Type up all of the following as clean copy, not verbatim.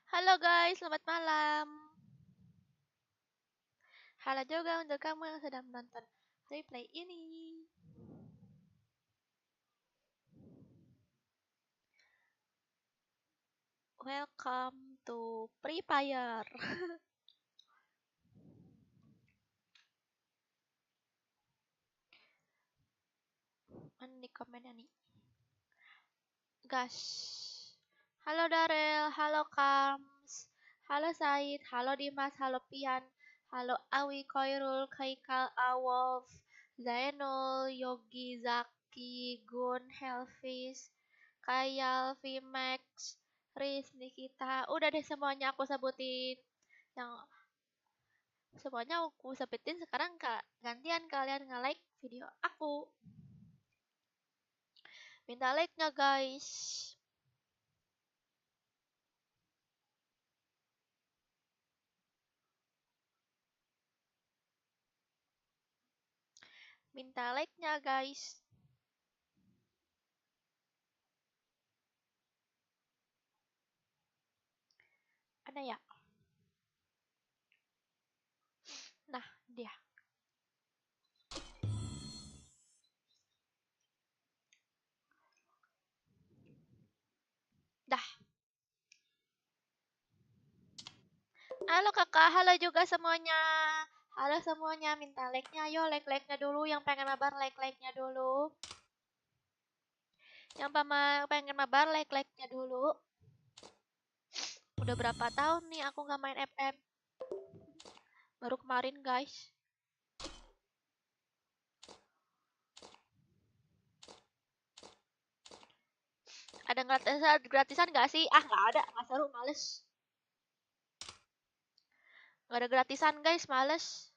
Halo guys, selamat malam. Halo juga untuk kamu yang sedang menonton replay ini. Welcome to Free Fire. Mana nih komennya nih? Gas. Halo Darel, halo Kams, halo Said, halo Dimas, halo Pian, halo Awi, Koirul, Kaikal, Awolf, Zainul, Yogi, Zaki, Gun, Helvis, Kayal, Vimax, Riz, Nikita. Udah deh semuanya aku sebutin. Yang semuanya aku sebutin sekarang Kak. Gantian kalian nge-like video aku. Minta like-nya guys. Minta like-nya guys. Ada ya? Nah, dia. Dah. Halo kakak, halo juga semuanya. Halo semuanya, minta like-nya. Ayo like-like-nya dulu. Yang pengen mabar, like-like-nya dulu. Yang pengen mabar, like-like-nya dulu. Udah berapa tahun nih aku nggak main FM. Baru kemarin guys. Ada gratisan gak sih? Ah nggak ada, nggak seru, males. Nggak ada gratisan guys, males.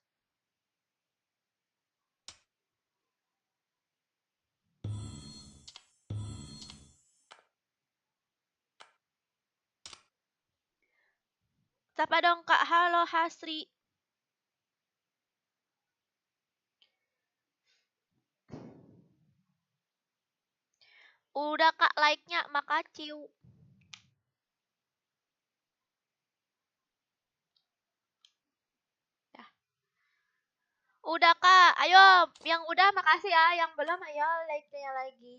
Siapa dong kak? Halo Hasri. Udah kak like-nya, makasih. Ya. Udah kak, ayo yang udah makasih ya, yang belum ayo like-nya lagi.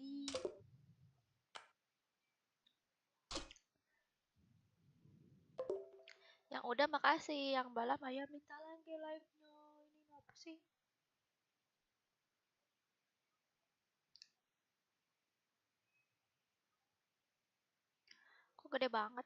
Yang udah makasih, yang belum ayo minta lagi like-nya. Ini apa sih? Kok gede banget?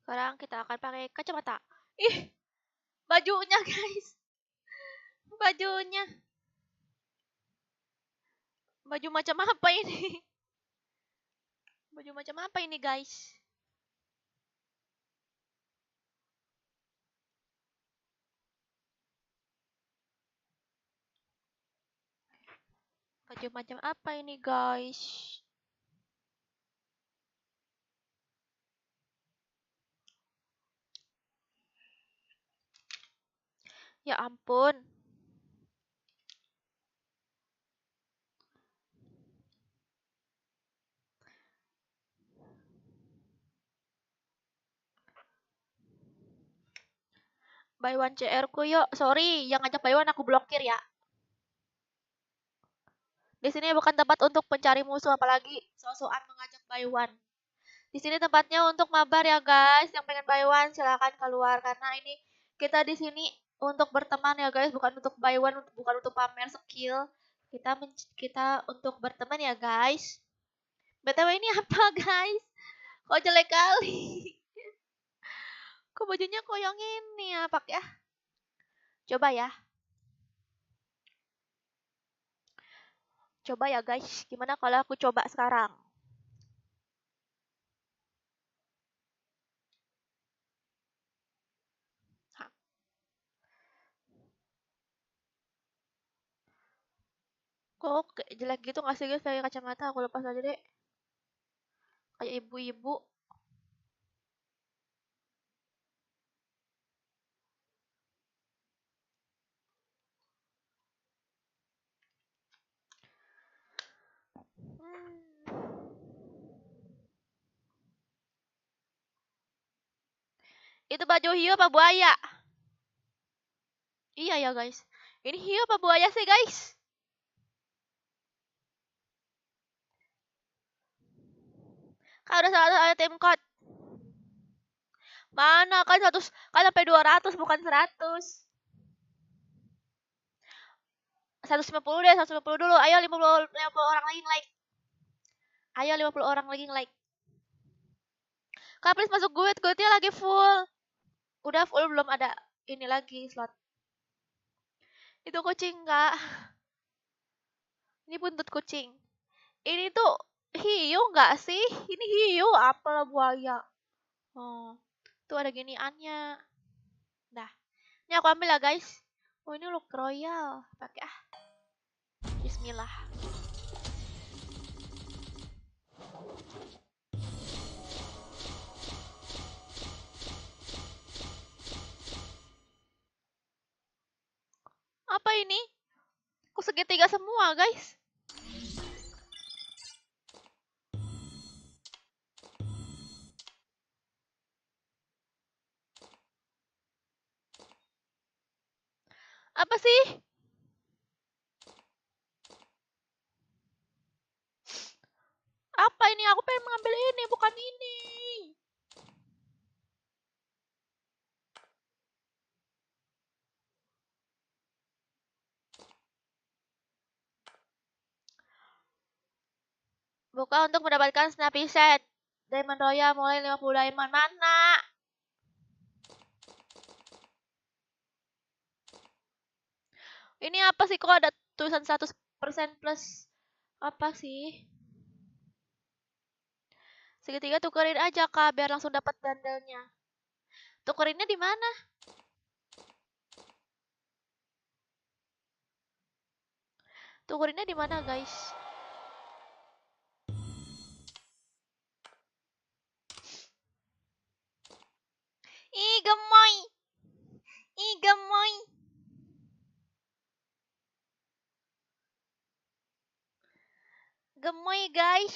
Sekarang kita akan pakai kacamata. Ih, bajunya guys. Bajunya. Baju macam apa ini? Baju macam apa ini guys? Baju macam apa ini guys? Ya ampun. Buy one CR ku yuk. Sorry, yang ngajak buy one aku blokir ya. Di sini bukan tempat untuk pencari musuh, apalagi sosokan mengajak buy one. Di sini tempatnya untuk mabar ya guys. Yang pengen buy one silahkan keluar, karena ini kita di sini untuk berteman ya guys, bukan untuk buy one, bukan untuk pamer skill. Kita untuk berteman ya guys. BTW ini apa guys? Kok jelek kali? Kok bajunya kok yang ini ya, Pak ya? Coba ya. Coba ya guys. Gimana kalau aku coba sekarang? Hah, Kok kayak jelek gitu nggak sih guys pakai kacamata? Aku lepas aja deh. Kayak ibu-ibu. Itu baju hiu apa buaya? Iya ya guys. Ini hiu apa buaya sih guys? Kan udah ada tim code. Mana kan 100 kan sampai 200 bukan 100. 150 deh, 150 dulu. Ayo 50 orang lagi like. Ayo 50 orang lagi like. Kak please masuk gue lagi full. Udah full belum ada ini lagi slot. Itu kucing kak. Ini buntut kucing. Ini tuh hiu nggak sih? Ini hiu apalah buaya. Oh, tuh ada giniannya. Dah. Ini aku ambil lah guys. Oh ini look royal. Pakai ah. Bismillah. Apa ini? Kok segitiga semua guys? Apa sih? Apa ini? Aku pengen mengambil ini, bukan ini. Buka untuk mendapatkan Snappy Set. Diamond Royal mulai 50 diamond. Mana? Ini apa sih? Kok ada tulisan 100% plus? Apa sih? Segitiga tukerin aja kak, biar langsung dapat bandelnya. Tukerinnya di mana? Tukerinnya di mana guys? Ih gemoy. Ih gemoy. Gemoy guys.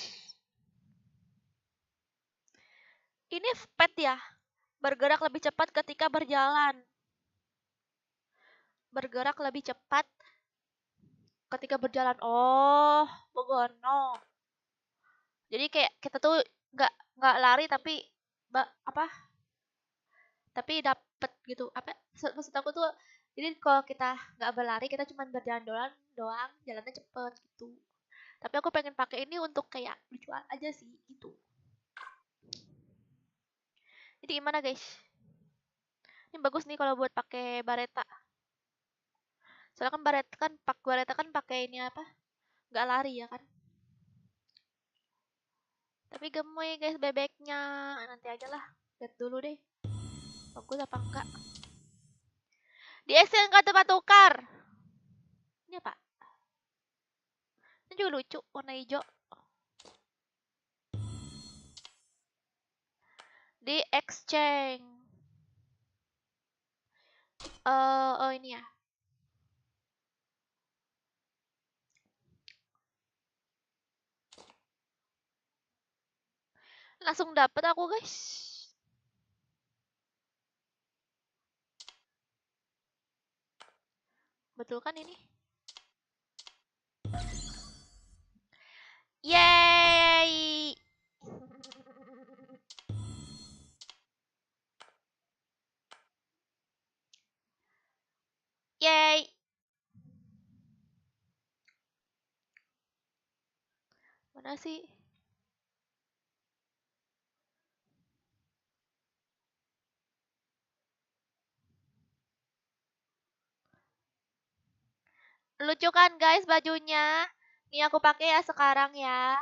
Ini pet ya? Bergerak lebih cepat ketika berjalan. Bergerak lebih cepat ketika berjalan. Oh, begono. Jadi kayak kita tuh nggak lari tapi apa? Tapi dapet gitu. Apa? Maksud aku tuh jadi kalau kita nggak berlari kita cuma berjalan doang, jalannya cepet gitu. Tapi aku pengen pakai ini untuk kayak lucuan aja sih gitu. Jadi gimana guys? Ini bagus nih kalau buat pakai bareta. Soalnya kan bareta kan pakai ini apa? Nggak lari ya kan? Tapi gemoy guys bebeknya. Nanti aja lah. Lihat dulu deh. Bagus apa enggak? Di exchange ke tempat tukar. Ini apa? Ini juga lucu, warna hijau. Di exchange. Oh ini ya. Langsung dapet aku guys. Betul kan ini? Yeay. Yeay. Mana sih? Lucu kan guys bajunya? Ini aku pakai ya sekarang ya.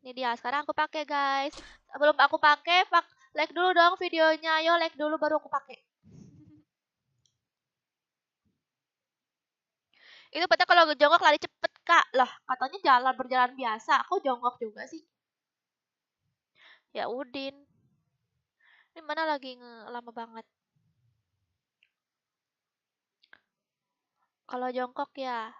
Ini dia, sekarang aku pakai guys. Sebelum aku pakai, like dulu dong videonya. Ayo like dulu baru aku pakai. Itu patah kalau jongkok lari cepet, Kak. Lah, katanya berjalan biasa. Aku jongkok juga sih. Ya Udin. Ini mana lagi lama banget. Kalau jongkok ya.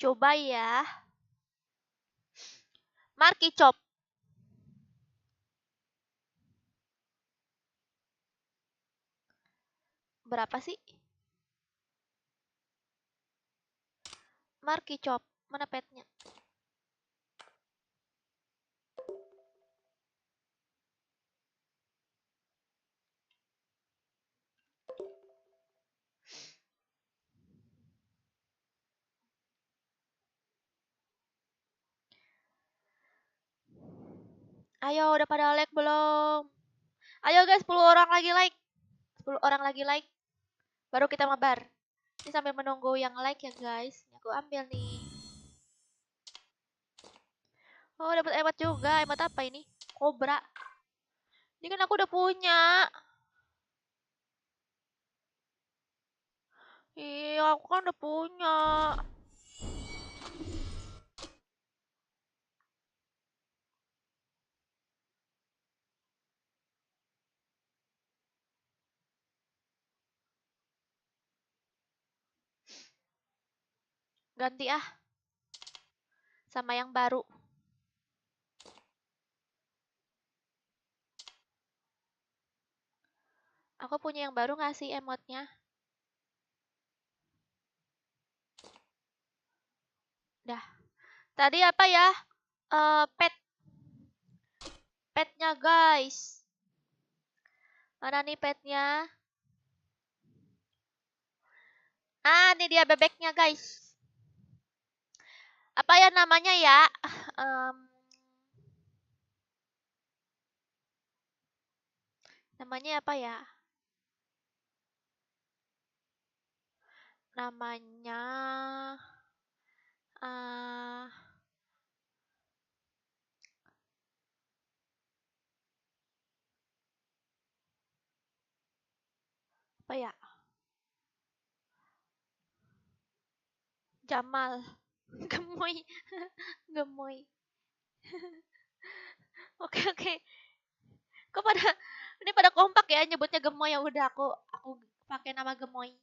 Coba ya. Marki Chop. Berapa sih? Marki Chop. Mana petnya? Ayo, udah pada like belum? Ayo guys, 10 orang lagi like. 10 orang lagi like. Baru kita mabar. Ini sambil menunggu yang like ya guys. Ini aku ambil nih. Oh, dapat emot juga. Emot apa ini? Cobra. Ini kan aku udah punya. Iya, aku kan udah punya. Ganti ah. Sama yang baru. Aku punya yang baru nggak sih emotnya? Dah. Tadi apa ya? Petnya guys. Mana nih petnya? Ah, ini dia bebeknya guys. Apa ya namanya ya? Namanya apa ya? Namanya apa ya? Jamal. Gemoy. Gemoy. Oke, oke. Kok pada ini pada kompak ya nyebutnya Gemoy, ya udah aku pakai nama Gemoy.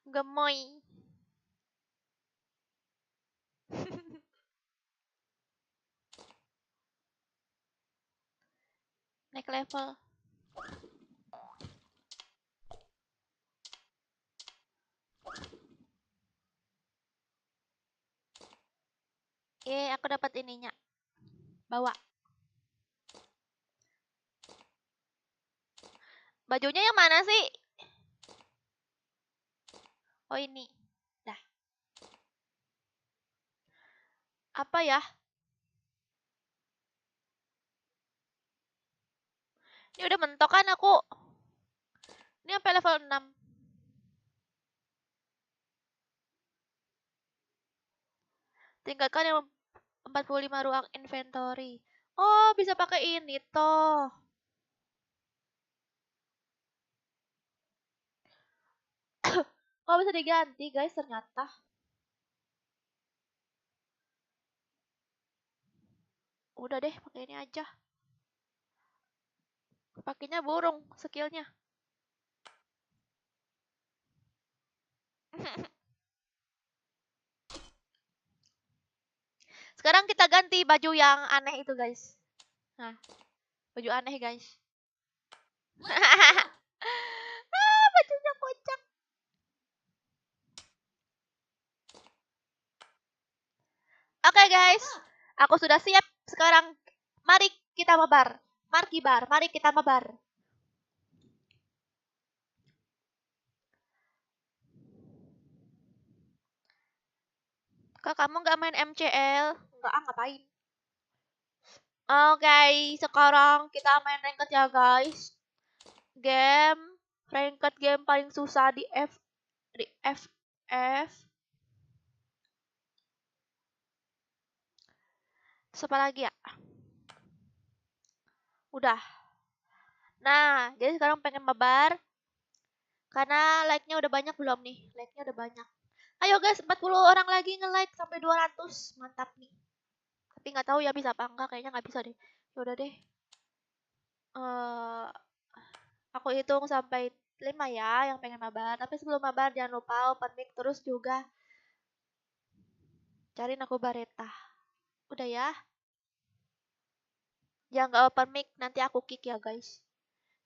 Gemoy. Naik level. Aku dapat ininya. Bawa. Bajunya yang mana sih? Oh ini. Dah. Apa ya? Ini udah mentok kan aku. Ini sampai level 6. Tinggalkan yang 45 ruang inventory. Oh, bisa pakai ini toh. Oh, bisa diganti guys ternyata. Udah deh, pakai ini aja. Pakainya burung skillnya. Sekarang kita ganti baju yang aneh itu guys. Nah, baju aneh guys. Bajunya kocak. Oke guys, aku sudah siap. Sekarang mari kita mabar. Mari kita mabar. Kak, kamu nggak main MCL? Nggak, ngapain? Oke, sekarang kita main ranked ya guys. Ranked game paling susah di FF. Terus apa lagi ya? Udah. Nah, jadi sekarang pengen mabar. Karena like-nya udah banyak belum nih? Like-nya udah banyak. Ayo guys, 40 orang lagi nge-like sampai 200. Mantap nih. Tapi nggak tahu ya bisa apa enggak. Kayaknya nggak bisa deh. Ya udah deh. eh aku hitung sampai 5 ya yang pengen mabar. Tapi sebelum mabar jangan lupa open mic terus juga. Cariin aku Bareta. Udah ya. Yang nggak open mic nanti aku kick ya guys.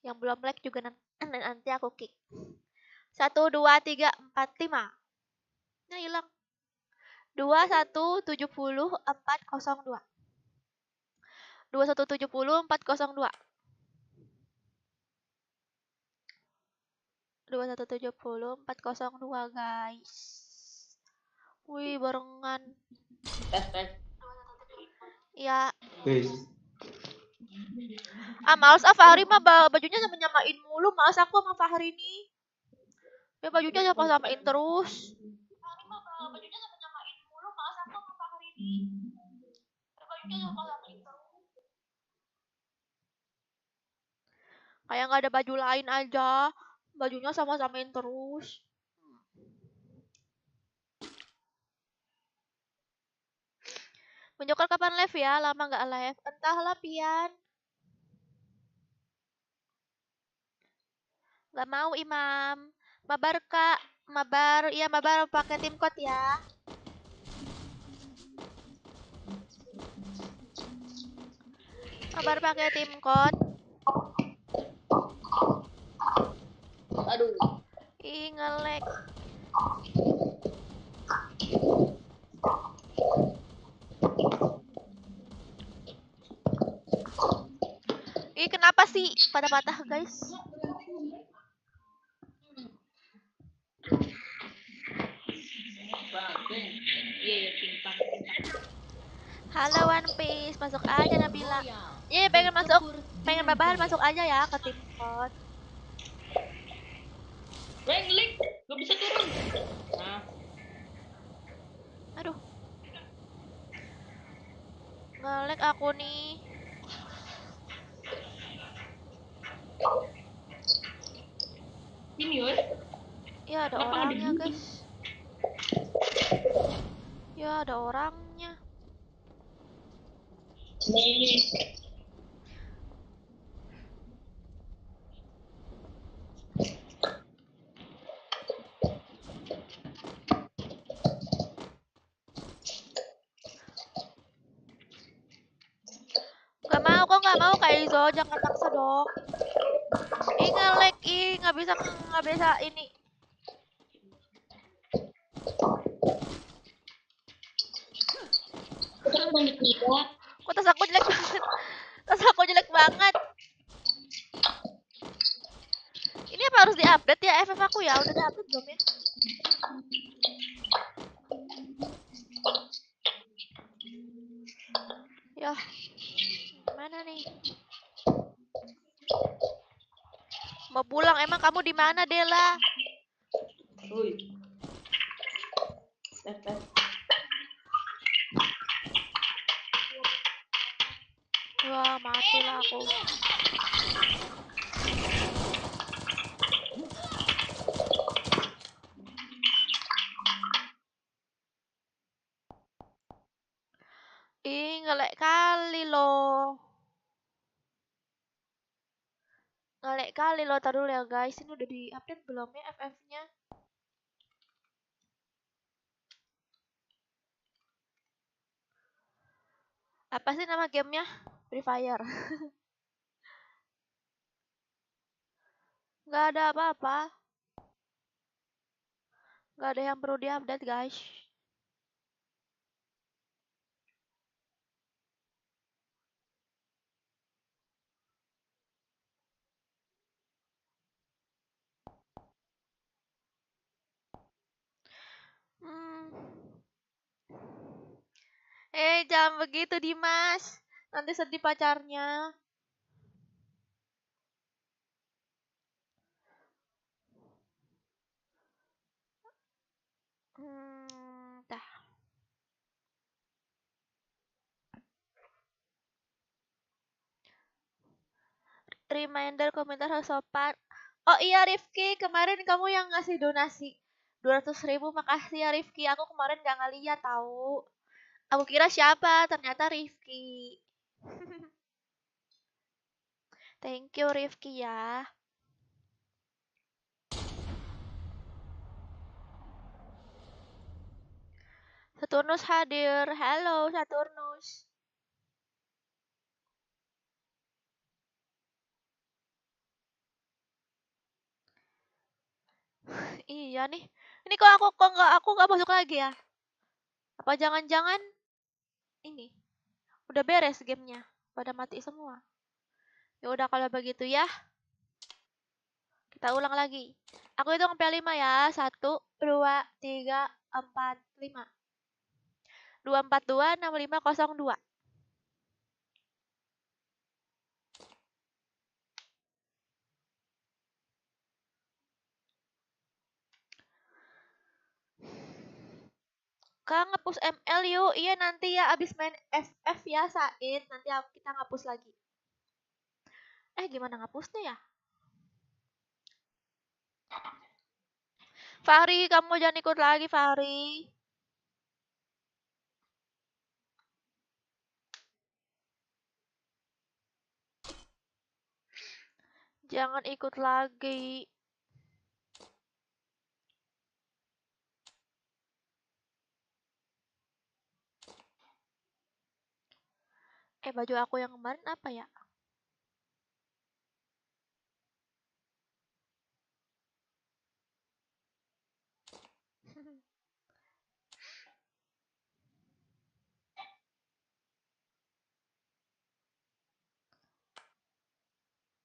Yang belum like juga nanti aku kick. 1, 2, 3, 4, 5. Nah hilang. 2170 402. 2170 402. 2170 402 guys. Wih barengan. Tes. Ya. Guys. Males Fahri mah bajunya sama nyamain mulu. Males aku sama Fahri nih. Ya bajunya sama-samain terus. Fahri mah bajunya sama nyamain mulu. Males aku sama Fahri nih. Ya bajunya sama-samain terus. Kayak nggak ada baju lain aja. Bajunya sama-samain terus. Menjokal kapan live ya? Lama nggak live. Entahlah Pian. Nggak mau Imam. Mabar kak. Mabar. Iya mabar pakai tim code ya. Mabar pakai tim code. Aduh. Ih nge-lag. Ih kenapa sih pada patah guys? Halo One Piece, masuk aja Nabila. Iya pengen masuk, pengen babahan masuk aja ya ke tim code. Link, gak bisa turun. Nah. Aduh. Nge-lag aku nih. Ini wes. Ya ada Kenapa orangnya ada guys. Ya ada orangnya. Nih. Gak mau kok nggak mau Kak Izo, jangan maksa dong. Ih nge-lag, ih nggak bisa ini. Kok tas aku jelek banget. Tas aku jelek banget. Ini apa harus diupdate ya FF aku ya? Udah diupdate belum ya? Ya, gimana nih? Mau pulang emang kamu di mana Dela? Uy. Tes. Wah matilah aku. Ih ngelek kali loh. Ngelek kali loh, taruh dulu ya guys. Ini udah di-update belum ya FF-nya? Apa sih nama gamenya? Free Fire. Nggak ada apa-apa. Nggak ada yang perlu diupdate guys. Hmm. Jangan begitu Dimas. Nanti sedih pacarnya. Dah. reminder komentar harus sopan. Oh iya Rifki, kemarin kamu yang ngasih donasi 200.000, makasih ya Rifki. Aku kemarin gak ngeliat tahu. Aku kira siapa, ternyata Rifki. Thank you Rifki ya. Saturnus hadir. Halo Saturnus. Iya nih. Ini kok aku nggak masuk lagi ya? Apa jangan-jangan ini udah beres gamenya? Pada mati semua. Ya udah kalau begitu ya. Kita ulang lagi. Aku hitung sampai 5 ya. 1, 2, 3, 4, 5. 242 6502. Kak ngapus ML yuk. Iya nanti ya abis main FF ya Said. Nanti kita ngapus lagi. Gimana ngapusnya ya? Fahri, kamu jangan ikut lagi Fahri. Jangan ikut lagi. Baju aku yang kemarin apa ya?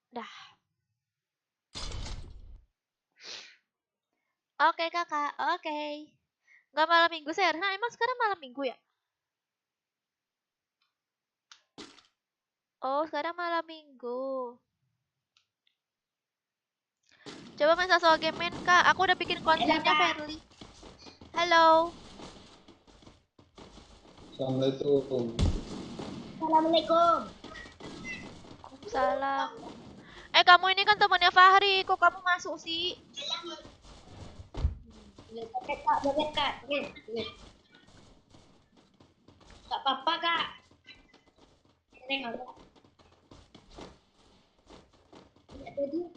Dah. Oke kakak, oke. Nggak malam minggu sih, nah emang sekarang malam minggu ya? Oh sekarang malam minggu. Coba main Sasol Game main kak, aku udah bikin kontennya Fairly. Halo. Assalamualaikum. Assalamualaikum. Salam. Kamu ini kan temannya Fahri, kok kamu masuk sih? Joget kak, joget kak. Gak apa-apa kak. Ini nggak ada. Ada dia.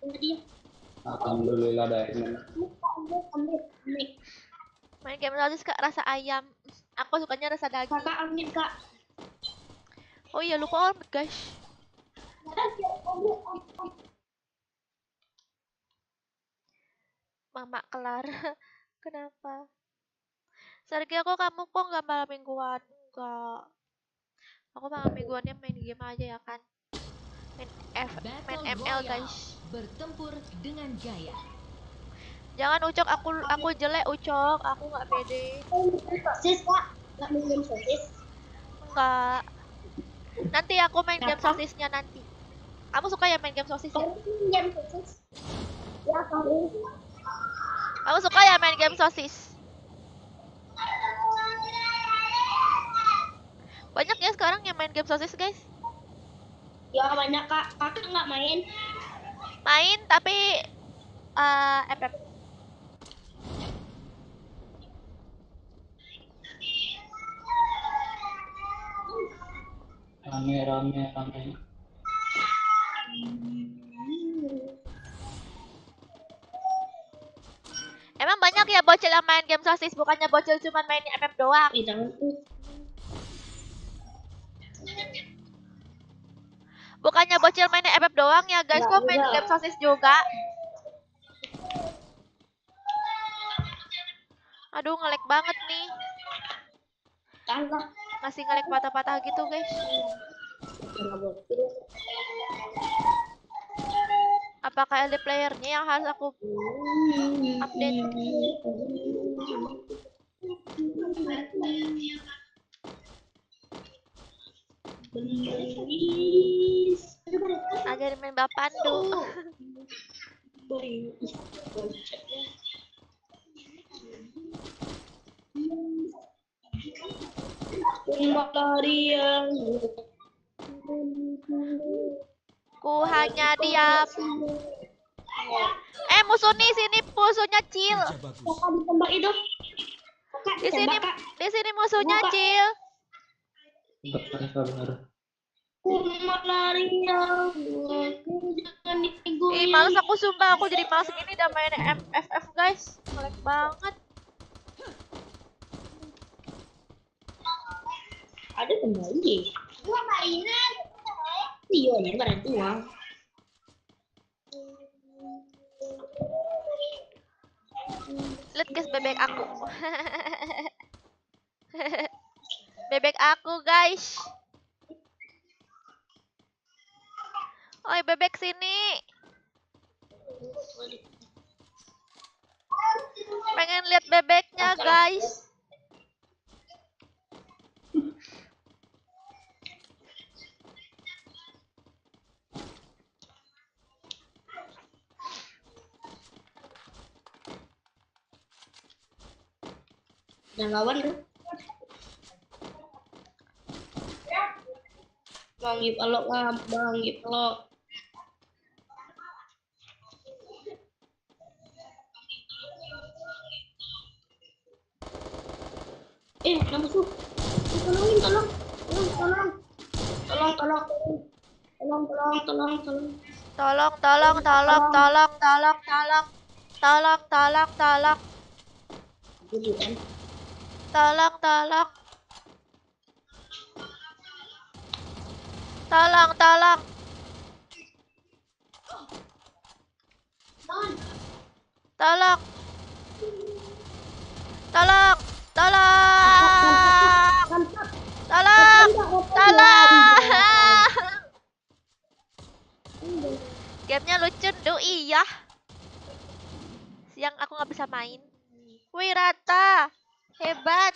Ada dia. Alhamdulillah dari Ambil. Main game sosis kak, rasa ayam. Aku sukanya rasa daging. Kakak ambil kak. Oh iya lupa ormet guys. Mama kelar. Kenapa? Sergi aku kamu kok nggak malam mingguan? Enggak. Aku malam mingguannya main game aja ya kan. Main ML guys. Bertempur dengan gaya. Jangan Ucok, aku jelek Ucok, aku nggak pede. Sosis kak. Nggak minum sosis. Enggak. Nanti aku main game sosisnya nanti. Kamu suka ya main game sosis ya? Minum sosis. Ya kamu. Kamu suka ya main game sosis? Banyak ya sekarang yang main game sosis guys. Ya banyak kak. Kakak nggak main. Main tapi FF. rame. Emang banyak ya bocil yang main game sosis, bukannya bocil cuma main FF doang. Jangan. Bukannya bocil main FF doang ya guys, kok main game sosis juga. Aduh ngelek banget nih. Masih ngelek patah-patah gitu guys. Apakah LD playernya yang harus aku update? Ajarin main Bapandu. Matahari yang Ku hanya diam. Musuh nih sini, musuhnya Cil. Kerja bagus. Kakak ditembak itu. Kakak Di sini, ditembak, Kak. di sini musuhnya Buka. Cil. Sabar. Kumat larinya. Jangan Ih, digoyang. males aku sumpah, aku jadi males gini udah main FF guys. Melek banget. Ada kembali. Gua mainan. Iya, nih barang uang. Lihat guys bebek aku. Bebek aku guys. Oi bebek sini. Pengen lihat bebeknya guys. Dan lawan tuh. Bang Gipalok lah, Bang Gipalok. Ada musuh. Tolongin, tolong. Tolong. Gitu kan. Tolong. Tolong. Gamenya lucu do iya. Siang aku nggak bisa main. Wih Rata, hebat.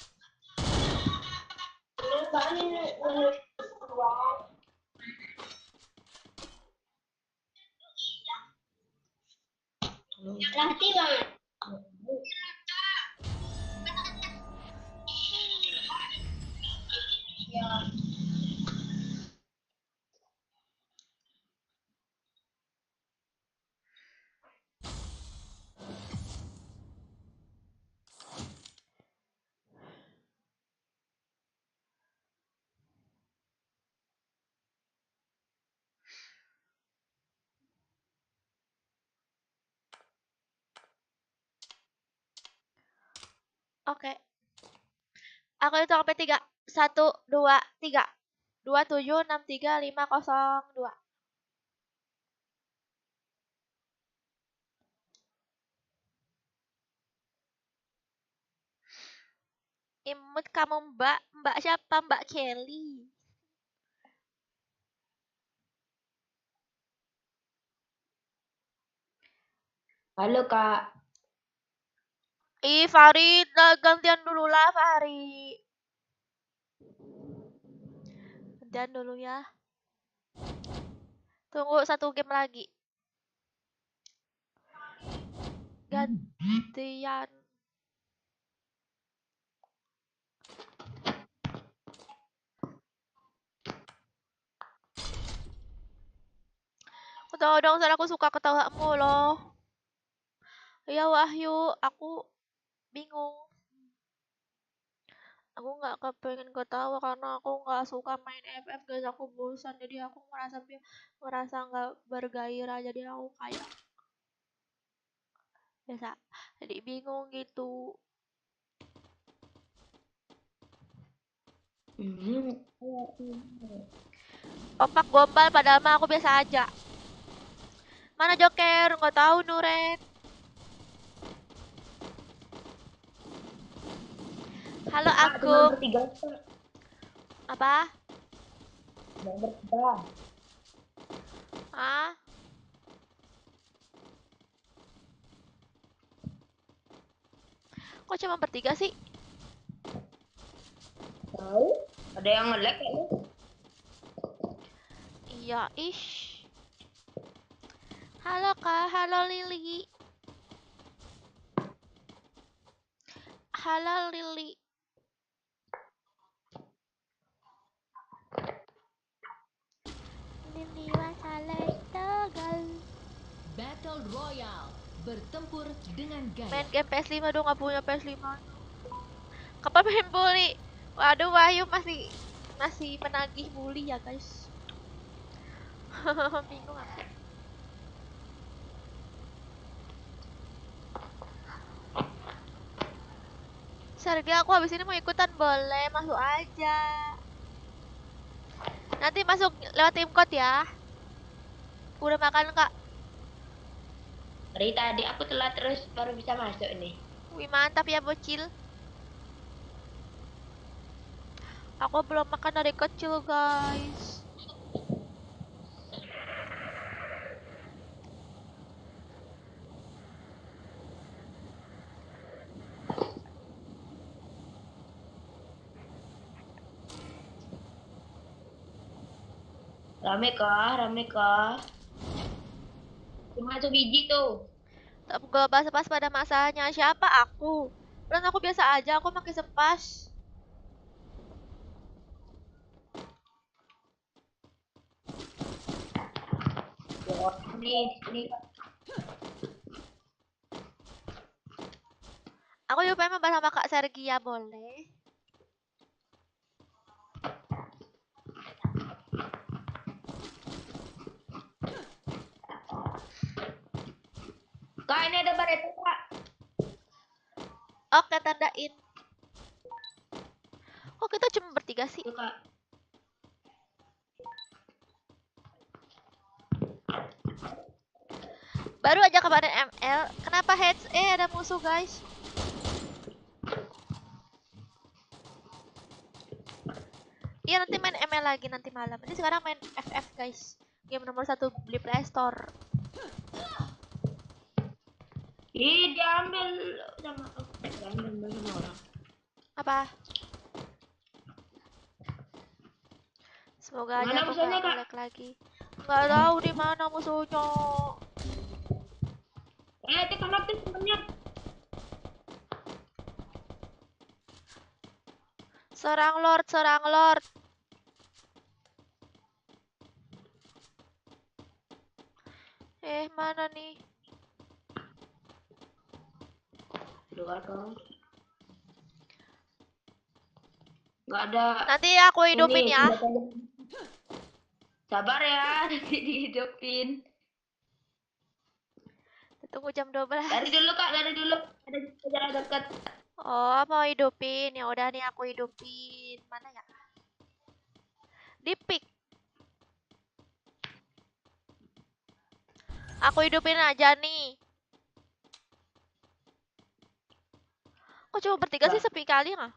Latih banget. Oke. Aku hitung sampai 3. 1, 2, 3. 2, 7, 6, 3, 5, 0, 2. Imut kamu Mbak. Mbak siapa? Mbak Kelly. Halo, Kak. Ih, Farid, gantian dulu lah, Farid. Gantian dulu ya. Tunggu 1 game lagi. Gantian. Ketawa dong, soalnya aku suka ketawamu loh. Ya Wahyu, aku bingung. Aku nggak kepengen ketawa karena aku nggak suka main FF guys, aku bosan jadi aku merasa nggak bergairah jadi aku kayak biasa jadi bingung gitu. Opak gombal padahal mah aku biasa aja. Mana Joker? Nggak tahu Nuren. Halo aku. Apa? Ah? Kok cuma bertiga sih? Tahu? Ada yang nge-lag kayaknya. Iya, ish. Halo Kak, halo Lili. Halo Lili. gagal. Battle Royale. Bertempur dengan Main gaya. game PS5 dong, nggak punya PS5. Kapan main bully? Waduh, Wahyu masih menagih bully ya guys. Bingung aku. Sergi, aku habis ini mau ikutan, boleh masuk aja. Nanti masuk lewat tim code ya. Udah makan nggak? Dari tadi aku telat terus baru bisa masuk ini. Wih, mantap ya bocil. Aku belum makan dari kecil guys. Rame kah? Rame kah? Cuma sebiji tuh. Gak bahas-bahas pada masanya. Siapa aku? Dan aku biasa aja, aku pakai sepas. Ya, ini di sini. Aku juga pengen membahas sama Kak Sergi ya, boleh. Kak, ini ada bareto kak. Oke, tandain. Kok kita cuma bertiga sih? Tuh kak. Baru aja kemarin ML. Kenapa heads? Ada musuh guys. Iya, nanti main ML lagi nanti malam. Ini sekarang main FF guys. Game nomor 1 beli Play Store. Ih, diambil sama diambil sama orang. Apa? Semoga aja Mana aku musuhnya, gak Kak? nge-lag lagi. Nggak tahu di mana musuhnya. Tekan aktif temennya. Serang Lord, serang Lord. Mana nih? Luar kau. Nggak ada. Nanti aku hidupin Ini, ya. sabar ya, nanti dihidupin. Tunggu jam 12. Dari dulu kak, dari dulu. Ada jarak dekat. Oh, mau hidupin. Ya udah nih aku hidupin. Mana ya? Di pick. Aku hidupin aja nih. Kok cuma bertiga sih, sepi kali nggak?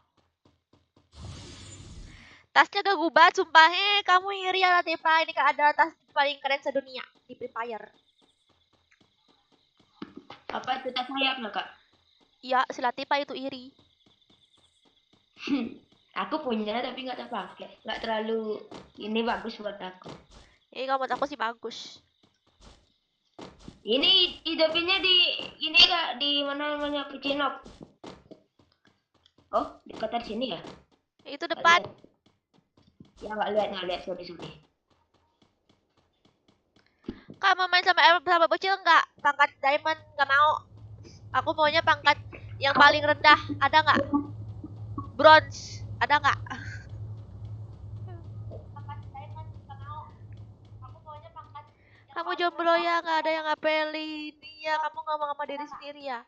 Tasnya gak gubat, sumpah. Kamu iri ya Latifa. Ini adalah tas paling keren sedunia di Free Fire. Apa itu tas sayap nggak kak? Iya, si Latifa itu iri. Aku punya tapi nggak terpakai. Nggak terlalu ini bagus buat aku. Kalau buat aku sih bagus. Ini hidupinnya di ini kak di mana namanya Pucinok. Oh, dekat dari sini ya? Itu Nggak depan. lihat. Ya nggak lihat, sorry. Kamu main sama bocil nggak? Pangkat diamond nggak mau. Aku maunya pangkat yang paling rendah. Ada nggak? Bronze. Ada nggak? Pangkat diamond nggak mau. Aku maunya pangkat. Kamu jomblo ya, nggak ada yang ngapelin. Iya, kamu nggak mau sama diri sendiri ya?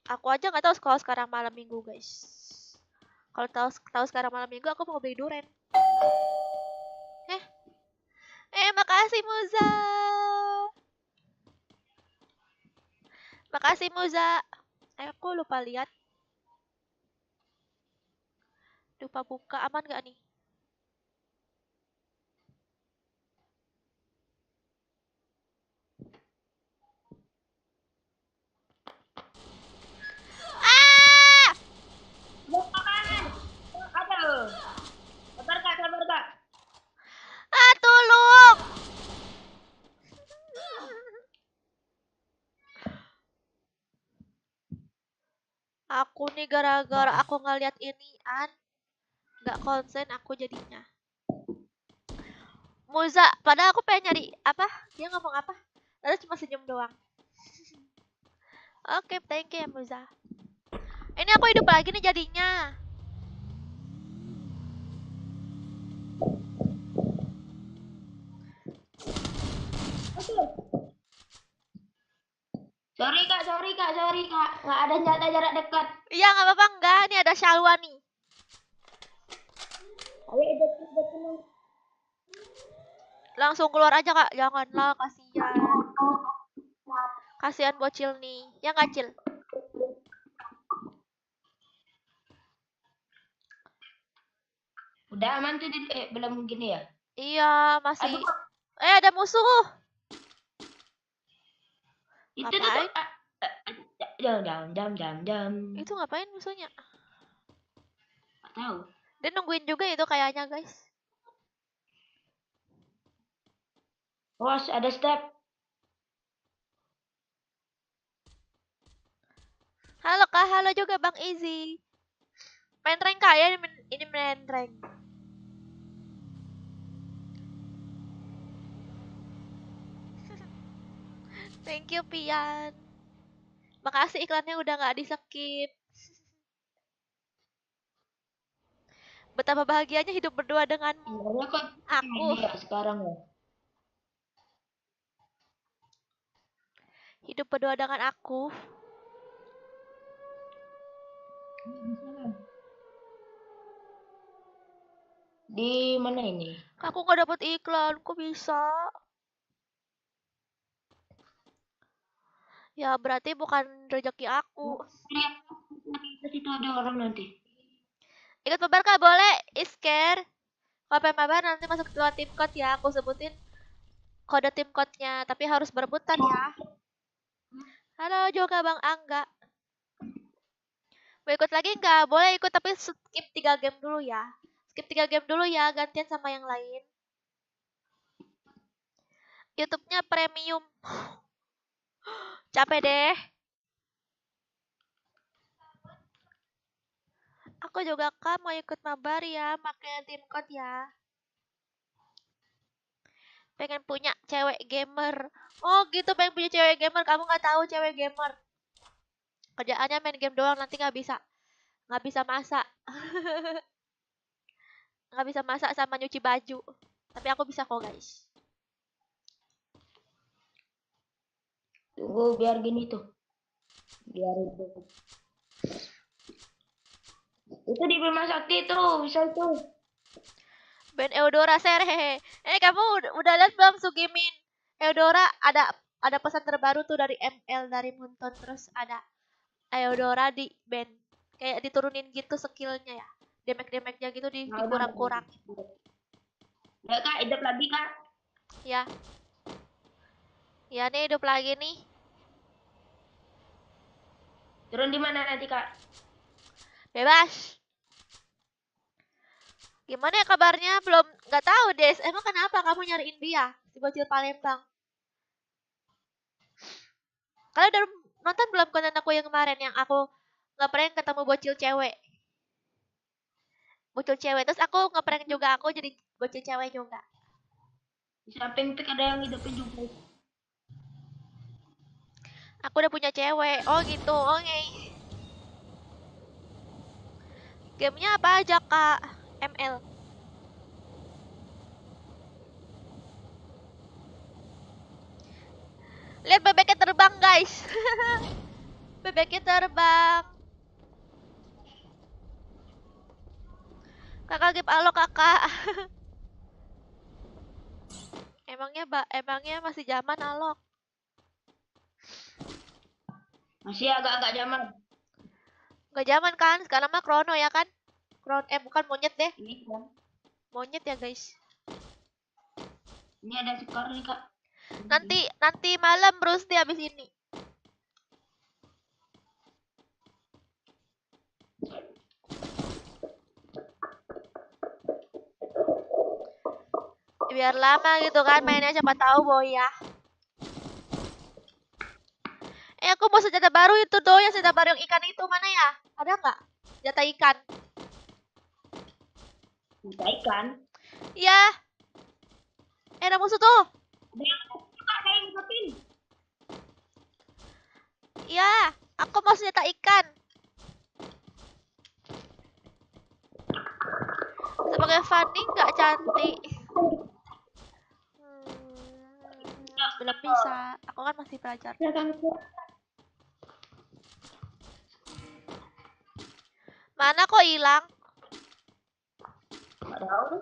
Aku aja nggak tahu kalau sekarang malam minggu guys. Kalau tahu sekarang malam minggu aku mau beli duren. Makasih Muza. Makasih Muza. Aku lupa lihat. Lupa buka, aman gak nih? Ah! Aduh. Sabar kak. Tolong! Aku nih gara-gara aku ngeliat inian. Nggak konsen aku jadinya. Muza, padahal aku pengen nyari apa? Dia ngomong apa? Lalu cuma senyum doang. Oke, thank you ya Muza. Ini aku hidup lagi nih jadinya. Sorry kak. Nggak ada senjata jarak dekat. Iya nggak apa-apa enggak. Ini ada Shalwa nih. Ayo hidup tenang. Langsung keluar aja kak. Janganlah, kasihan. Kasihan bocil nih. Ya nggak Cil? Udah aman tuh belum gini ya? Iya masih. Aduh, Ada musuh. itu Ngapain? tuh jam. Itu ngapain musuhnya? Nggak tahu. Dia nungguin juga itu kayaknya guys. Bos, ada step. Halo kak, halo juga Bang Izzy. Main rank kak ya, ini main rank. Thank you Pian. Makasih iklannya udah nggak di skip. Betapa bahagianya hidup berdua denganmu. Sebenarnya kok Aku ini ya sekarang ya. hidup berdua dengan aku. Di mana ini? Aku nggak dapet iklan, kok bisa? Ya berarti bukan rezeki aku. Lihat di situ ada orang nanti. Ikut mabar kak boleh, isker. Kalau pengen mabar nanti masuk ke tim code ya. Aku sebutin kode tim code-nya, tapi harus berebutan ya. Halo juga Bang Angga. Mau ikut lagi nggak? Boleh ikut tapi skip 3 game dulu ya. Skip 3 game dulu ya, gantian sama yang lain. YouTube-nya premium. Capek deh. Aku juga kak mau ikut mabar ya, makanya tim code ya. Pengen punya cewek gamer. Oh gitu, pengen punya cewek gamer. Kamu nggak tahu cewek gamer. Kerjaannya main game doang, nanti nggak bisa masak. Nggak bisa masak sama nyuci baju. Tapi aku bisa kok guys. Tunggu biar gini tuh. Biar itu. Itu di Bima Sakti tuh, bisa tuh. Ben Eudora share hehe. Kamu udah lihat belum Sugimin? Eudora ada pesan terbaru tuh dari ML dari Munton, terus ada Eudora di band. Kayak diturunin gitu skillnya ya. Damage-damage-nya gitu dikurang-kurang. Ya kak, hidup lagi kak. Ya. Ya nih hidup lagi nih. Turun di mana nanti kak? Bebas. Gimana ya kabarnya? Belum nggak tahu Des. Emang kenapa kamu nyariin dia? Si bocil Palembang. Kalian udah nonton belum konten aku yang kemarin yang aku ngeprank ketemu bocil cewek? Bocil cewek. Terus aku ngeprank juga, aku jadi bocil cewek juga. Di samping pik ada yang hidupin juga. Aku udah punya cewek. Oh gitu. Oke. Gamenya apa aja kak? ML. Lihat bebeknya terbang guys. Bebeknya terbang. Kakak give alo kakak. Emangnya masih zaman alok? Masih agak-agak zaman. Gak zaman kan? Sekarang mah Krono ya kan? Bukan monyet deh. Ini kan. Monyet ya guys. Ini ada skor nih kak. Nanti malam Bruce di abis ini. Biar lama gitu kan mainnya, siapa tahu boy ya. Aku mau senjata baru itu tuh, yang senjata baru yang ikan itu mana ya? Ada nggak? Senjata ikan. Bisa ikan. Ya, ada musuh tuh. Ada yang suka saya yang ngikutin. Ya, aku mau senjata ikan. Sebagai Fanny nggak cantik. Belum bisa. Aku kan masih pelajar. Silakan aku. Mana kok hilang? Nggak tahu.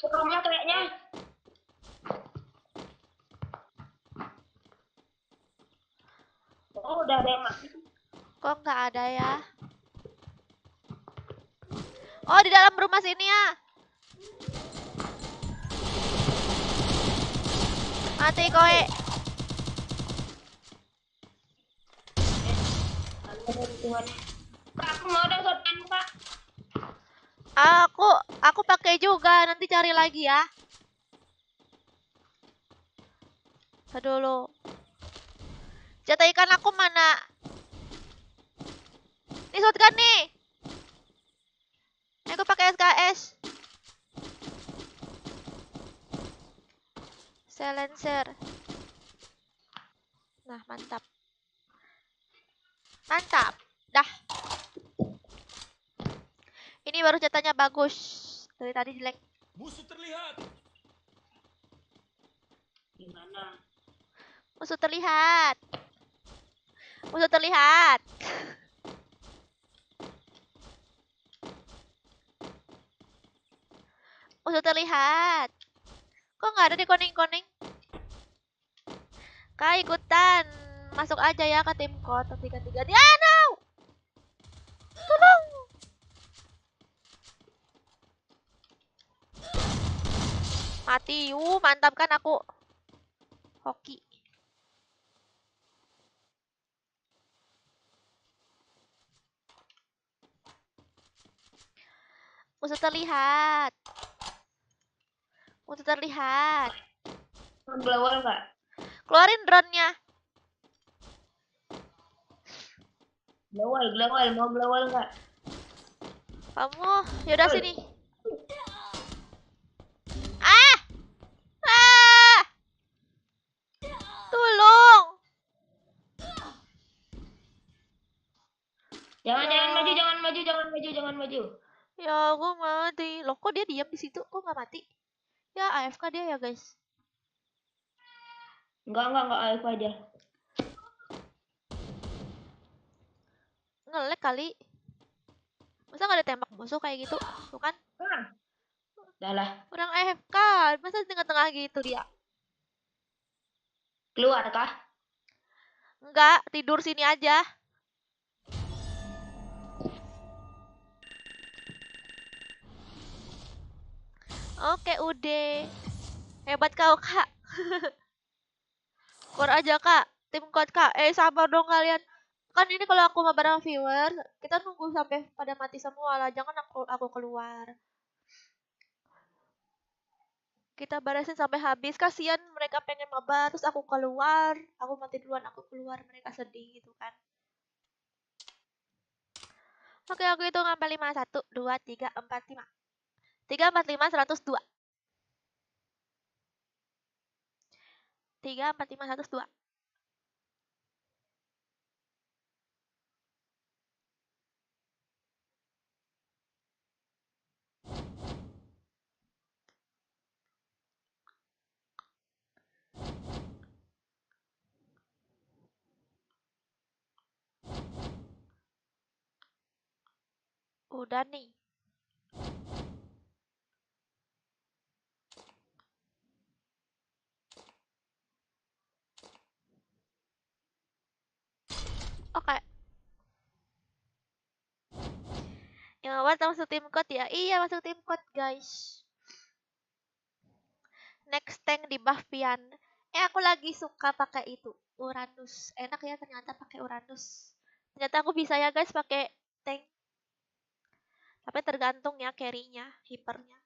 Serumnya kayaknya. Oh, udah ada yang mati. Kok nggak ada ya? Oh, di dalam rumah sini ya. Mati kowe. Ada hitungannya. Kak, aku mau dong shotgun, Kak. Aku pakai juga. Nanti cari lagi ya. Dulu. Jatah ikan aku mana? Ini shotgun nih. Aku pakai SKS. Silencer. Nah, mantap. Mantap. Dah. Ini baru jatahnya bagus. Dari tadi jelek. Musuh terlihat. Gimana? Musuh terlihat. Musuh terlihat. Musuh terlihat. Kok nggak ada di koning-koning? Kak ikutan. Masuk aja ya ke tim kod 33. Dia no. Tolong. Mati. Mantap kan aku. Hoki. Musuh terlihat. Musuh terlihat. Glowal, Kak. Keluarin drone-nya. Glowal. Mau glowal nggak? Kamu, yaudah Oi. sini. Ah! Ah! Tolong. Jangan maju. Ya, aku mati. Loh, kok dia diam di situ? Kok nggak mati? Ya, AFK dia ya, guys. Enggak AFK aja. Ngelek kali. Masa nggak ada tembak musuh kayak gitu? Tuh kan, Dah lah, orang AFK. Masa di tengah-tengah gitu dia? keluar kah? Enggak, tidur sini aja. Oke, udah. Hebat kau, Kak. Keluar aja, Kak. Tim code, Kak. Sabar dong kalian. Kan ini kalau aku mabar sama viewer, kita nunggu sampai pada mati semua lah. Jangan aku keluar. Kita beresin sampai habis. Kasihan mereka pengen mabar, terus aku keluar. Aku mati duluan, aku keluar. Mereka sedih gitu kan. Oke, aku hitung sampai 5. 1, 2, 3, 4, 5. 3, 4, 5, 102. 3, 4, 5, 102. Udah nih. Oke. Yang awal masuk tim code ya? Iya, masuk tim code, guys. Next tank di buff Pian. Aku lagi suka pakai itu. Uranus. Enak ya ternyata pakai Uranus. Ternyata aku bisa ya, guys, pakai tank. Tapi tergantung ya carry-nya, hipernya.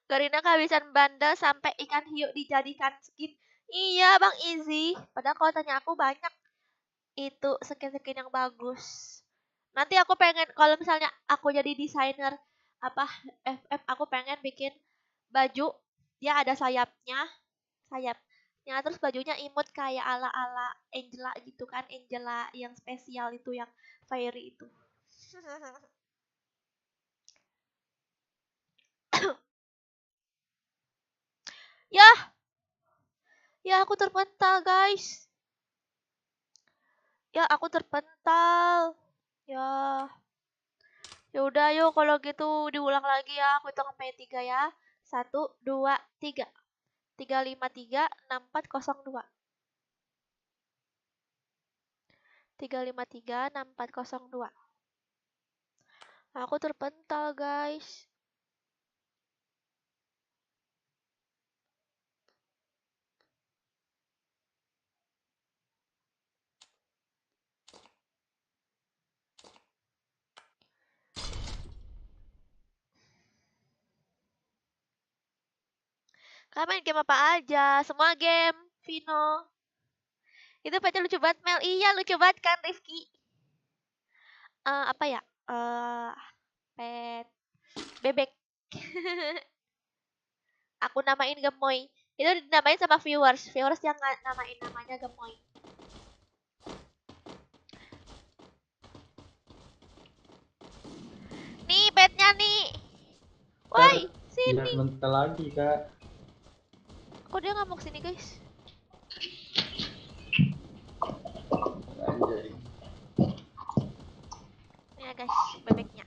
Garina kehabisan bundle sampai ikan hiu dijadikan skin. Iya Bang Easy. Padahal kalau tanya aku banyak itu skin-skin yang bagus. Nanti aku pengen kalau misalnya aku jadi desainer apa FF aku pengen bikin baju dia ada sayapnya terus bajunya imut kayak ala-ala Angela gitu kan, Angela yang spesial itu yang fairy itu. Ya, ya aku terpental guys. Ya aku terpental. Ya, ya udah yuk kalau gitu diulang lagi ya. Aku hitung sampai 3 ya. 1, 2, 3. 3536402. 3536402. Aku terpental guys. Kalian main game apa aja? Semua game, Vino. Itu pecah lucu banget, Mel. Iya, lucu banget kan, Rifki? Apa ya? Pet bebek. Aku namain gemoy. Itu dinamain sama viewers. Viewers yang namain namanya gemoy. Nih, petnya nih. Woi, Biar sini. mental lagi, Kak. Kok dia nggak mau kesini, guys? Anjay. Nih ya, guys, bebeknya.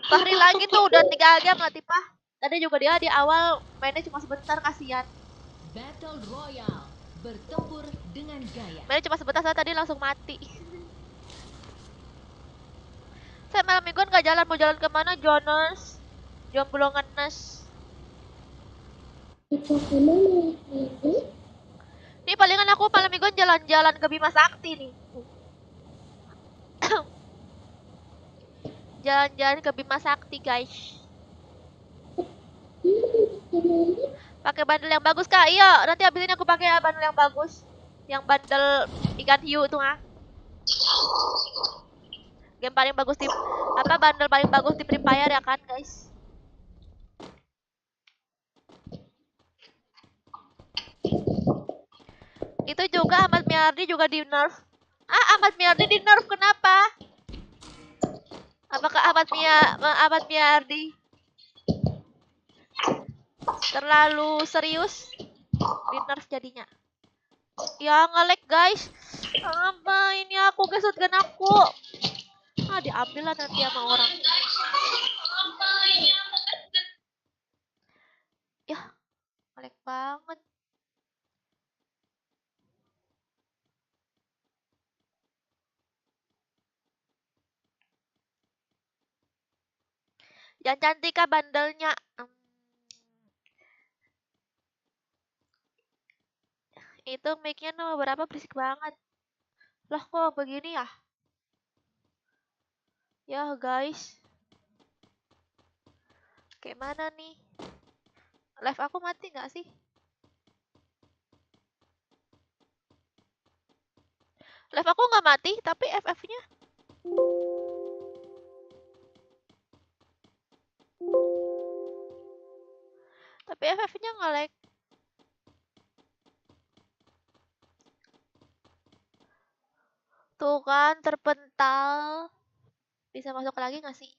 Fahri lagi tuh udah 3 game Latifah. Tadi juga dia di awal mainnya cuma sebentar, kasihan. Battle Royale, bertempur dengan gaya. Mainnya cuma sebentar, soalnya tadi langsung mati. Saya malam mingguan gak jalan, mau jalan kemana Jonas? Jomblo ngenes. Nih palingan aku malam mingguan jalan-jalan ke Bima Sakti nih. Jalan-jalan ke Bima Sakti guys. Pakai bandel yang bagus kak. Iya, nanti abis ini aku pakai bandel yang bagus. Yang bandel ikan hiu tuh ah. Game paling bagus di apa bandel paling bagus di Free Fire ya kan guys. Itu juga Ahmad Miardi juga di nerf. Ahmad Miardi di nerf kenapa? Apakah Ahmad Miardi terlalu serius di nerf jadinya? Ya nge-lag guys. Apa ini aku gesut kan aku? Diambil lah nanti sama orang. Ya, nge-lag banget. Yang cantik kah bandelnya? Itu mic-nya nomor berapa berisik banget. Loh kok begini ya? Ya guys. Kayak mana nih? Live aku mati nggak sih? Live aku nggak mati, tapi FF-nya. Tapi FF-nya nge-lag. Tuh kan terpental. Bisa masuk lagi nggak sih?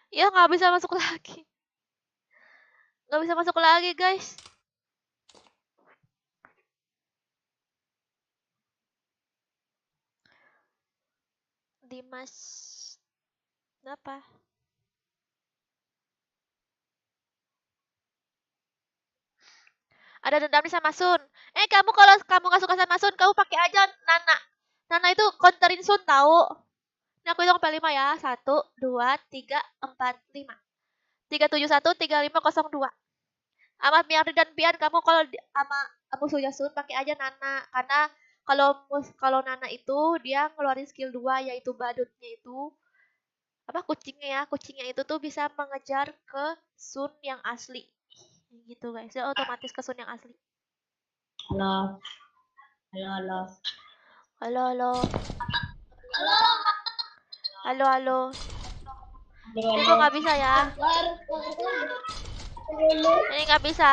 Ya nggak bisa masuk lagi. Nggak bisa masuk lagi guys. Dimas. Apa? Ada dendam nih sama Sun. Kamu kalau kamu nggak suka sama Sun, kamu pakai aja Nana. Nana itu counterin Sun tahu. Ini aku hitung sampai 5 ya. 1, 2, 3, 4, 5. 371 3502. Sama Miardi dan Pian kamu kalau sama musuhnya Sun pakai aja Nana karena kalau Nana itu dia ngeluarin skill 2 yaitu badutnya itu apa kucingnya itu tuh bisa mengejar ke Sun yang asli gitu guys. Dia otomatis ke Sun yang asli. Halo. Halo. Halo halo. Halo halo. Ini gue nggak bisa ya. Ini nggak bisa.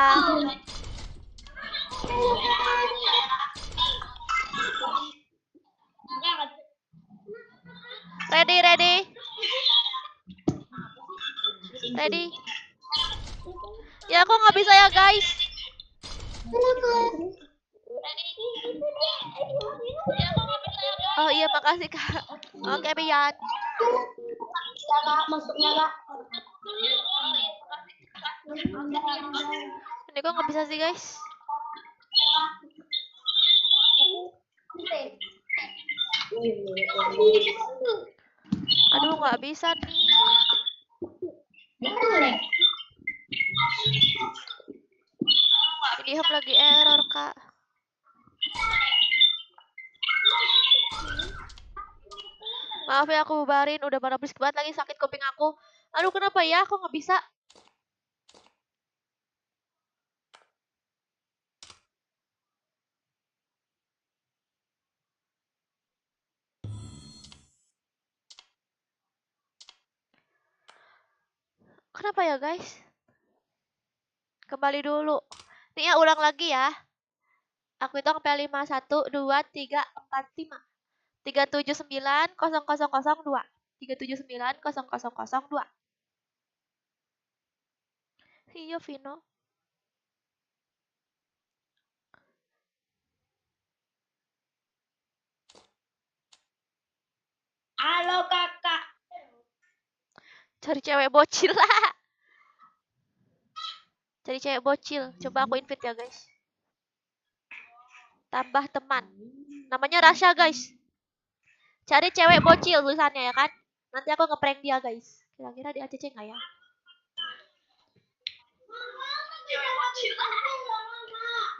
Ready. Ya aku nggak bisa ya guys. Oh iya makasih kak. Oke Pian. Masuknya kak. Ini kok nggak bisa sih guys. Aduh nggak bisa nih. Ini home lagi error kak. Maaf ya aku bubarin. Udah pada berisik banget lagi sakit kuping aku. Aduh kenapa ya aku nggak bisa. Kenapa ya guys? Kembali dulu. Nih ya ulang lagi ya. Aku hitung sampai 5. 1, 2, 3, 4, 5. 379 0002. 379 0002. Iya Vino. Halo kakak. Cari cewek bocil lah. Cari cewek bocil. Coba aku invite ya guys. Tambah teman. Namanya Rasya guys. Cari cewek bocil tulisannya ya kan. Nanti aku ngeprank dia guys. Kira-kira di ACC nggak ya?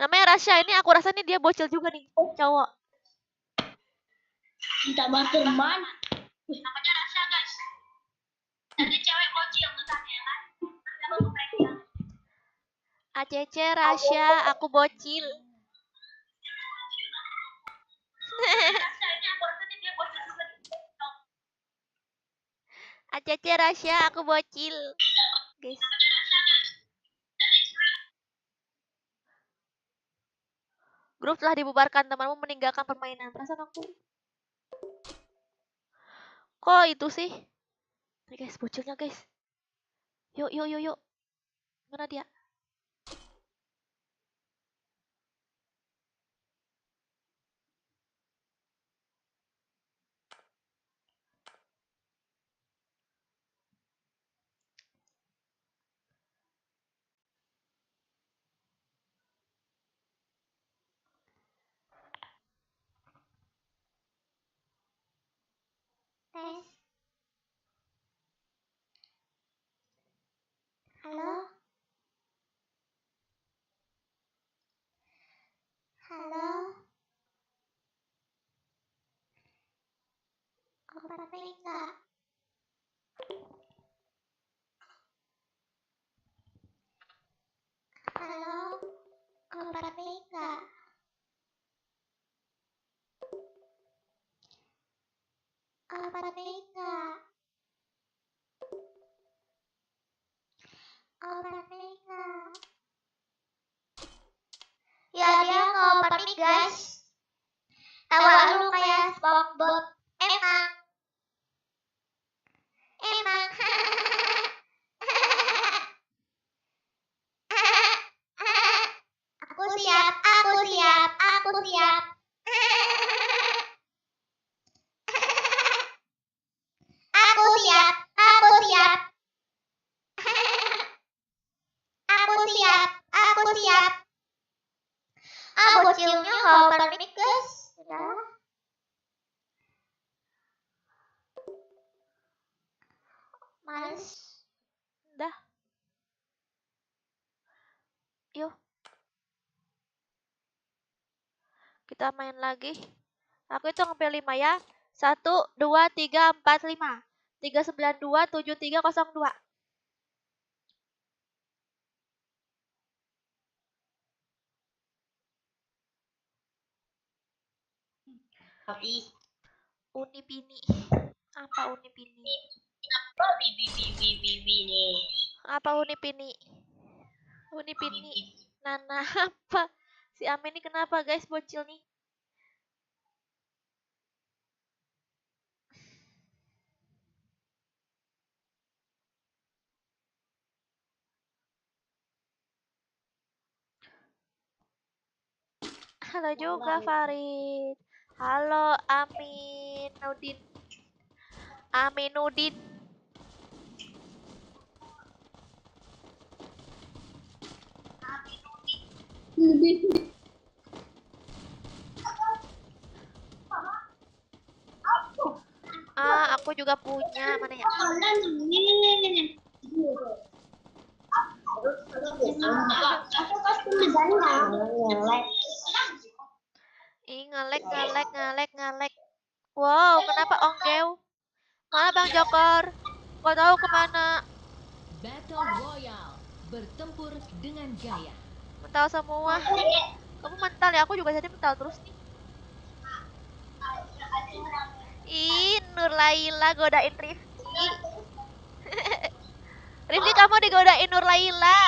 Namanya Rasya. Ini aku rasa nih dia bocil juga nih. Cowok. Minta teman. Namanya Rasya guys. Cari cewek bocil tulisannya ya kan. Nanti aku ngeprank dia. ACC Rasya. Aku bocil. ACC Rasya, aku bocil. Guys. Grup telah dibubarkan, temanmu meninggalkan permainan. Perasaan aku. Kok itu sih? Nih guys, bocilnya guys. Yuk. Mana dia? Tes. Halo. Halo. Kau pada enggak? Halo. Kau pada enggak? Kau pada enggak? Kau pada enggak? Ya dia nggak pada guys. Tawa lu kayak SpongeBob. Emang. Aku siap. Males. Dah. Yuk. Kita main lagi. Aku hitung sampai 5 ya. 1, 2, 3, 4, 5. 392 7302. Tapi Unipini. Apa Unipini? apa bibi nih? Apa Unipini? Unipini. Nana apa? Si Amin ini kenapa guys bocil nih? Halo juga Farid. Halo Aminuddin. Aminuddin. Aku juga punya. Mana ya? Aku pasti digandang. Ih, ngelek. Wow, kenapa ongkeu? Mana Bang Jokor? Gak tahu kemana. Battle Royale. Bertempur dengan gaya. Mental semua. Kamu mental ya? Aku juga jadi mental terus nih. Ih, Nur Laila godain Rifki. Rifki, kamu digodain Nur Laila.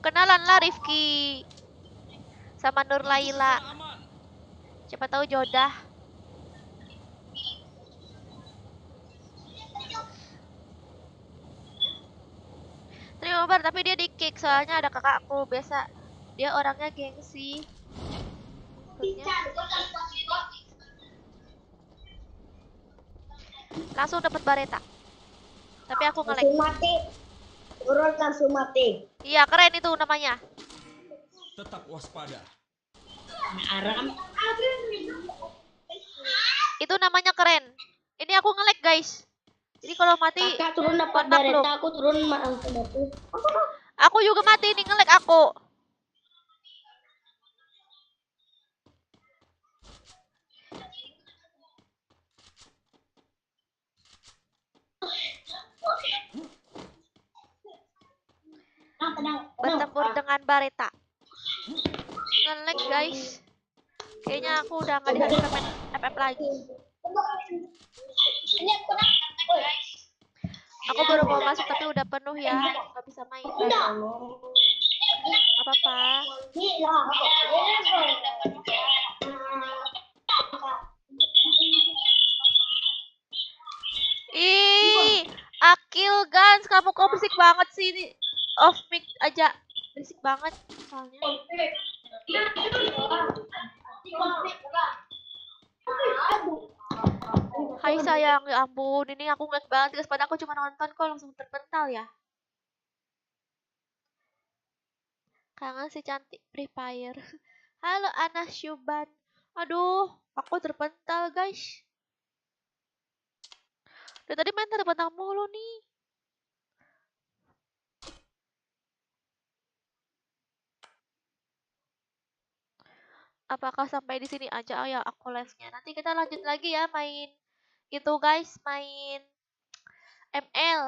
Kenalan lah Rifki sama Nur Laila. Siapa tahu jodoh. Terima kabar, tapi dia di kick soalnya ada kakakku. Biasa dia orangnya gengsi. Maksudnya langsung dapat bareta. Tapi aku ngelek. Langsung mati. Turun langsung mati. Iya, keren itu namanya. Tetap waspada. Aram. Itu namanya keren. Ini aku ngelek, guys. Jadi kalau mati Kakak turun dapat kontak lu. bareta, aku turun langsung mati. Aku juga mati ini ngelek aku. Bertempur dengan bareta. Ngelek, guys. Kayaknya aku udah nggak diharuskan main FF lagi. Aku baru mau masuk tapi udah penuh ya, nggak bisa main. Gak apa-apa. Ih, Akil Gans, kamu kok berisik banget sih ini. Off mic aja, berisik banget soalnya. Hai sayang, ya ampun, ini aku ngeliat banget guys, padahal aku cuma nonton kok langsung terpental ya. Kangen si cantik Free Fire. Halo Anas Syuban. Aduh, aku terpental guys. Dari tadi main terpental mulu nih. Apakah sampai di sini aja? Oh ya, aku live-nya. Nanti kita lanjut lagi ya main itu guys, main ML.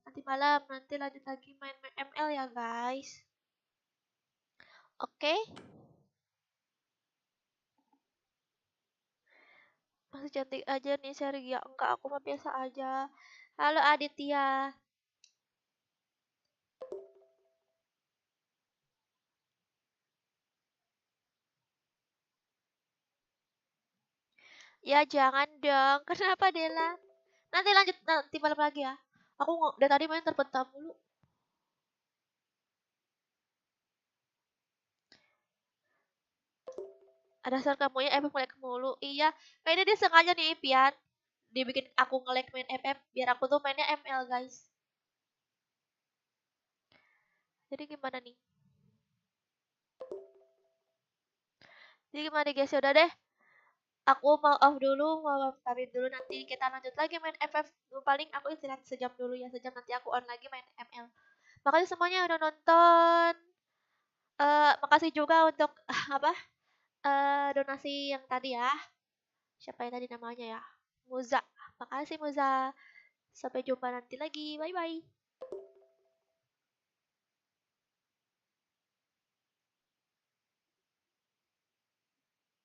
Nanti malam nanti lanjut lagi main ML ya guys. Oke. Masih cantik aja nih Sergia. Enggak, aku mah biasa aja. Halo Aditya. Ya jangan dong. Kenapa Dela? Nanti lanjut nanti malam lagi ya. Aku dari tadi main terpental mulu. Dasar kamu ya FF ngelek mulu. Iya, kayaknya dia sengaja nih Pian. Dia bikin aku ngelek main FF biar aku tuh mainnya ML guys. Jadi gimana nih? Jadi gimana guys? Ya udah deh. Aku mau off dulu, mau pamit dulu, nanti kita lanjut lagi main FF. Paling aku istirahat sejam dulu ya, sejam nanti aku on lagi main ML. Makasih semuanya udah nonton. Makasih juga untuk apa? Donasi yang tadi ya. Siapa yang tadi namanya ya? Muza. Makasih Muza. Sampai jumpa nanti lagi. Bye bye.